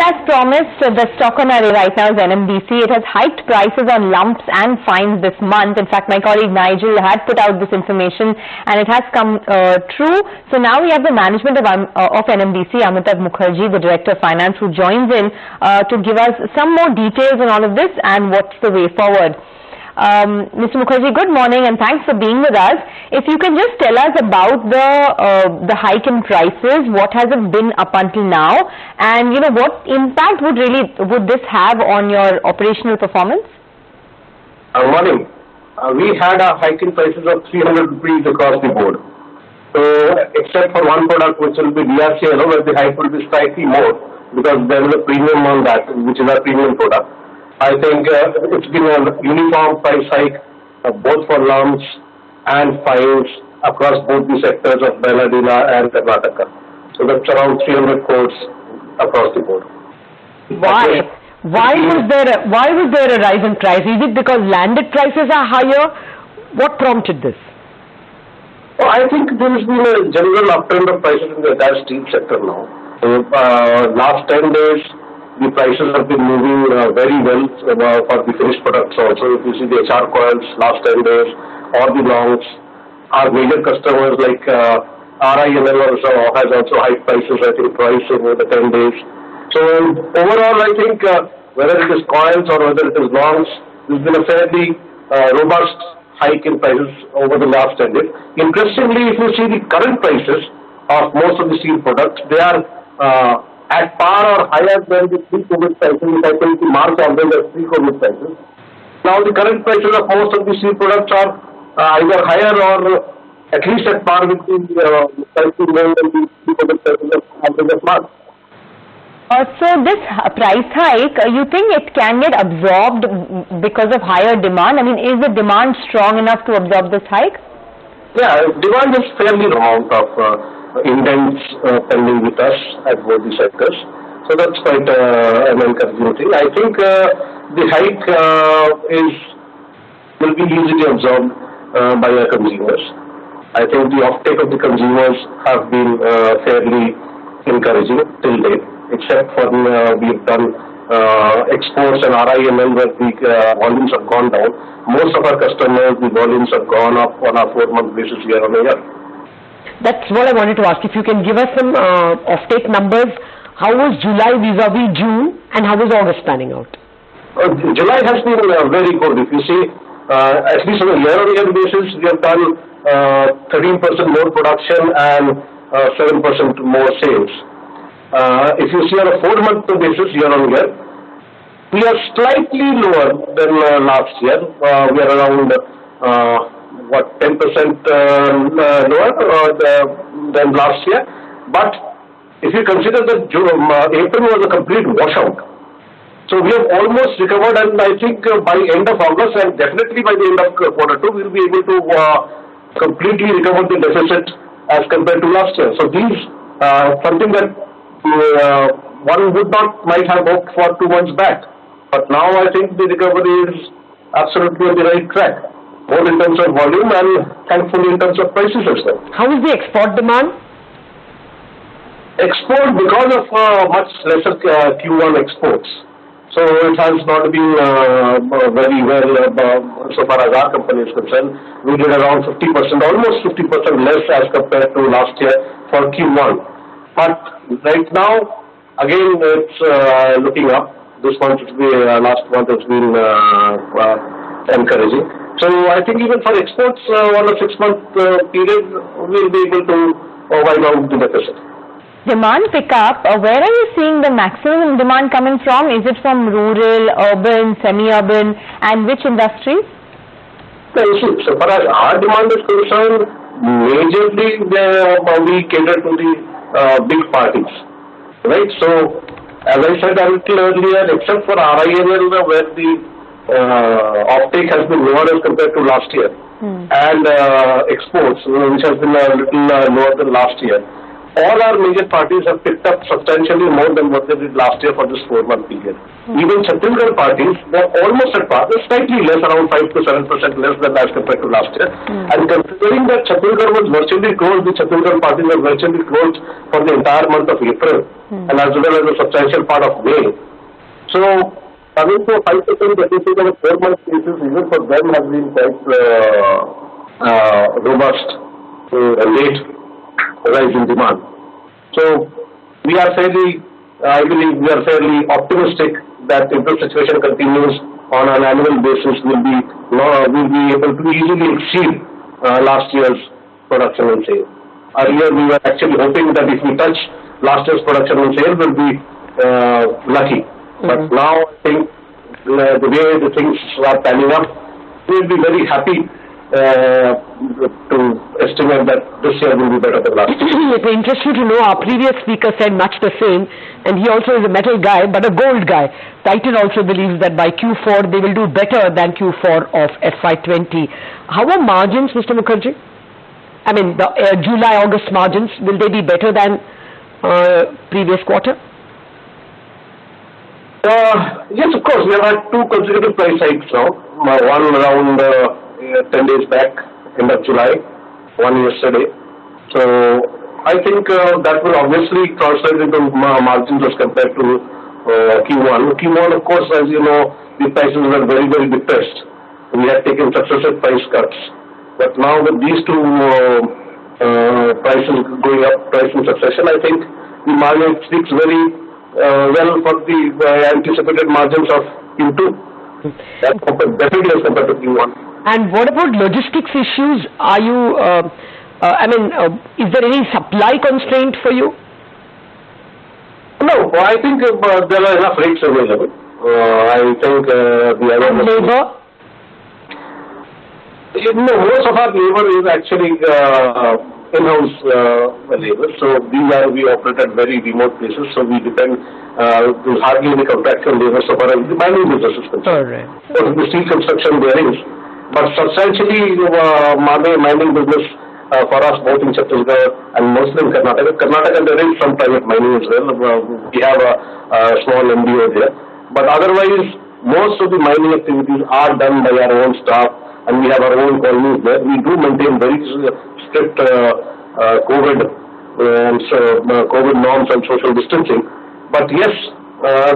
as promised, the stock on our right now is Cnbc. It has hiked prices on lumps and fines this month. In fact, my colleague Nigel had put out this information and it has come true. So now we have the management of Cnbc, Amitav Mukherjee, the Director of Finance, who joins in to give us some more details on all of this and what's the way forward. Mr. Mukherjee, good morning and thanks for being with us. If you can just tell us about the hike in prices, what has it been up until now, and what impact would this have on your operational performance? Good morning. We had a hike in prices of 300 rupees across the board. So, except for one product which will be DRC, where the hike will be slightly more because there is a premium on that, which is a premium product. I think it's been a uniform price hike both for lumps and fines across both the sectors of Benadina and Karnataka. So that's around 300 crores across the board. Why? Why was there a rise in price? Is it because landed prices are higher? What prompted this? Well, I think there has been a general uptrend of prices in the entire steel sector now. Last 10 days, the prices have been moving very well for the finished products also. If you see the HR coils last 10 days or the longs, our major customers like RINL has also hiked prices, I think, twice over the 10 days. So overall, I think whether it is coils or whether it is longs, there's been a fairly robust hike in prices over the last 10 days. Interestingly, if you see the current prices of most of the steel products, they are at par or higher than the pre-COVID prices, which I think the March average as pre-COVID prices. Now the current prices of most of the steel products are either higher or at least at par with the pricing than the pre-COVID prices of average of March. So this price hike, you think it can get absorbed because of higher demand? I mean, is the demand strong enough to absorb this hike? Yeah, demand is fairly amount of indents pending with us at both the sectors. So that's quite an encouraging thing. I think the hike will be easily absorbed by our consumers. I think the offtake of the consumers have been fairly encouraging till date, except for we've done exports and RINL where the volumes have gone down. Most of our customers, the volumes have gone up on a 4-month basis year on year. That's what I wanted to ask. If you can give us some offtake numbers, how was July vis-a-vis June and how was August panning out? July has been very good. If you see, at least on a year-on-year basis, we have done 13% more production and 7% more sales. If you see on a 4-month basis, year-on-year, we are slightly lower than last year. We are around 10% lower than last year. But if you consider that April was a complete washout, so we have almost recovered, and I think by end of August and definitely by the end of Q2, we will be able to completely recover the deficit as compared to last year. So these something that one might have hoped for 2 months back. But now I think the recovery is absolutely on the right track, both in terms of volume and thankfully in terms of prices as well. How is the export demand? Export, because of much lesser Q1 exports, so it has not been very well so far as our company is concerned. We did around 50%, almost 50% less as compared to last year for Q1. But right now, again, it's looking up. This month, last month has been encouraging. So I think even for exports, on a 6-month period, we'll be able to wipe out the deficit. Demand pickup, where are you seeing the maximum demand coming from? Is it from rural, urban, semi-urban, and which industries? So far as our demand is concerned, majorly we cater to the big parties, right? So as I said a little earlier, except for RINL where the offtake has been lower as compared to last year, and exports, which has been a little lower than last year. all our major parties have picked up substantially more than what they did last year for this 4-month period. Even Chhattisgarh parties were almost at par, slightly less, around 5 to 7% less than as compared to last year. And considering that Chhattisgarh was virtually closed, the Chhattisgarh parties were virtually closed for the entire month of April and as well as a substantial part of May. So, coming to a 5% deficit on a 4-month basis, even for them has been quite robust, late rise in demand. So, we are fairly, I believe we are fairly optimistic that if the situation continues on an annual basis, we'll be able to easily exceed last year's production and sale. Earlier, we were actually hoping that if we touch last year's production and sale, we'll be lucky. But now, I think the way the things are panning up, we'll be very happy to estimate that this year will be better than last year. It will interest you to know our previous speaker said much the same, and he also is a metal guy, but a gold guy. Titan also believes that by Q4 they will do better than Q4 of FY20. How are margins, Mr. Mukherjee? I mean, the July-August margins, will they be better than previous quarter? Yes, of course. We have had 2 consecutive price hikes now. One around 10 days back, end of July, one yesterday. So I think that will obviously translate into margins as compared to Q1. Q1, of course, as you know, the prices were very, very depressed. We had taken successive price cuts. But now with these 2 prices going up, price in succession, I think the margin speaks very well for the anticipated margins of Q2. That's definitely as compared to Q1. And what about logistics issues? Are you, is there any supply constraint for you? No, I think there are enough rates available. I think the other... And labor? No, most of our labor is actually in-house labor. So we operate at very remote places, so we depend, there's hardly any contractual labor so far as the mining business is concerned. All right. So the steel construction there is. But substantially, mining business for us both in Chhattisgarh and mostly in Karnataka. Karnataka, there is some private mining as well. We have a small MDO there. But otherwise, most of the mining activities are done by our own staff, and we have our own colonies there. We do maintain very strict COVID norms and social distancing. But yes,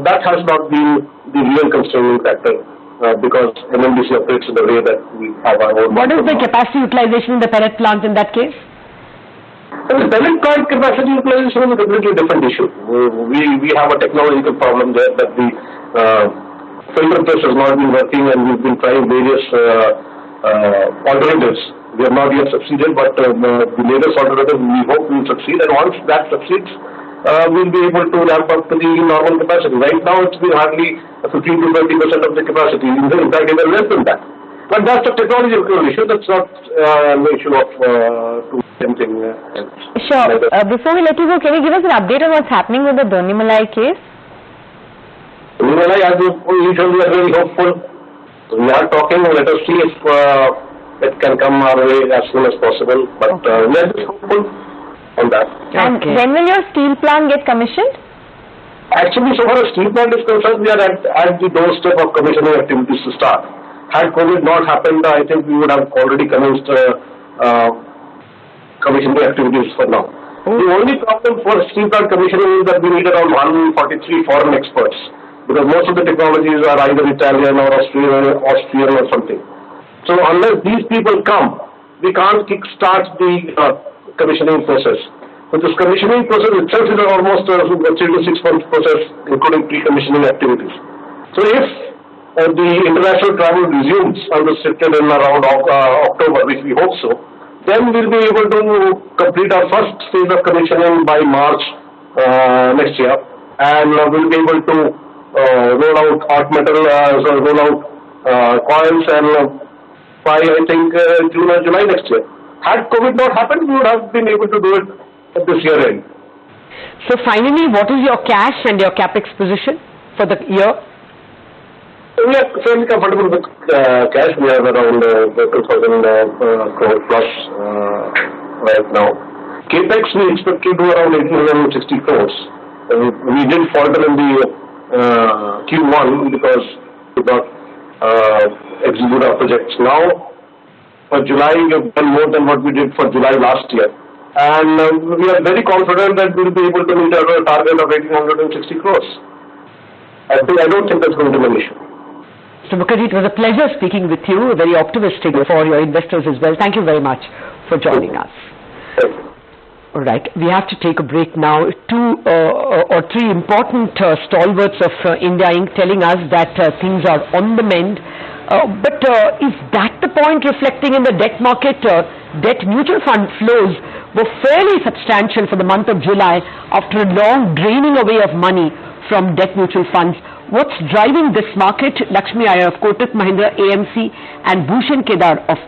that has not been the real constraining factor. Because NMDC operates in the way that we have our own. What is the capacity utilization in the pellet plant in that case? The pellet plant capacity utilization is a completely different issue. We have a technological problem there that the filter press has not been working, and we've been trying various alternatives. We have not yet succeeded, but the latest alternative we hope will succeed, and once that succeeds, we'll be able to ramp up to the normal capacity. Right now, it's been hardly 15 to 20% of the capacity, in fact, even less than that. But that's a technological issue. That's not an issue of anything else. Sure. Before we let you go, can you give us an update on what's happening with the Donimalai case? Donimalai, as usual, we are very hopeful. We are talking. Let us see if it can come our way as soon as possible. But we are just hopeful on that. And when will your steel plant get commissioned? Actually, so far as steel plant is concerned, we are at the doorstep of commissioning activities to start. Had COVID not happened, I think we would have already commenced commissioning activities for now. The only problem for steel plant commissioning is that we need around 143 foreign experts, because most of the technologies are either Italian or Austrian or something. So unless these people come, we can't kick-start the commissioning process. So this commissioning process itself is almost a 3 to 6 month process, including pre-commissioning activities. So if the international travel resumes unrestricted in around October, which we hope so, then we'll be able to complete our first phase of commissioning by March next year, and we'll be able to roll out hot metal, roll out coils, and by I think June or July next year. Had COVID not happened, we would have been able to do it at this year end. So finally, what is your cash and your capex position for the year? We are fairly comfortable with cash. We have around 2,000 crore plus right now. Capex we expected to around 860 crores. We did falter in the Q1 because we got execute our projects. Now, for July, we have done more than what we did for July last year. And we are very confident that we will be able to meet our target of 1860 crores. I don't think that's going to be an issue. Mr. Mukherjee, it was a pleasure speaking with you, very optimistic for your investors as well. Thank you very much for joining us. Thank you. All right, we have to take a break now. Two or three important stalwarts of India Inc. telling us that things are on the mend. But is that the point reflecting in the debt market? Debt mutual fund flows were fairly substantial for the month of July after a long draining away of money from debt mutual funds. What's driving this market? Lakshmi Iyer of Kotak Mahindra AMC and Bhushan Kedar of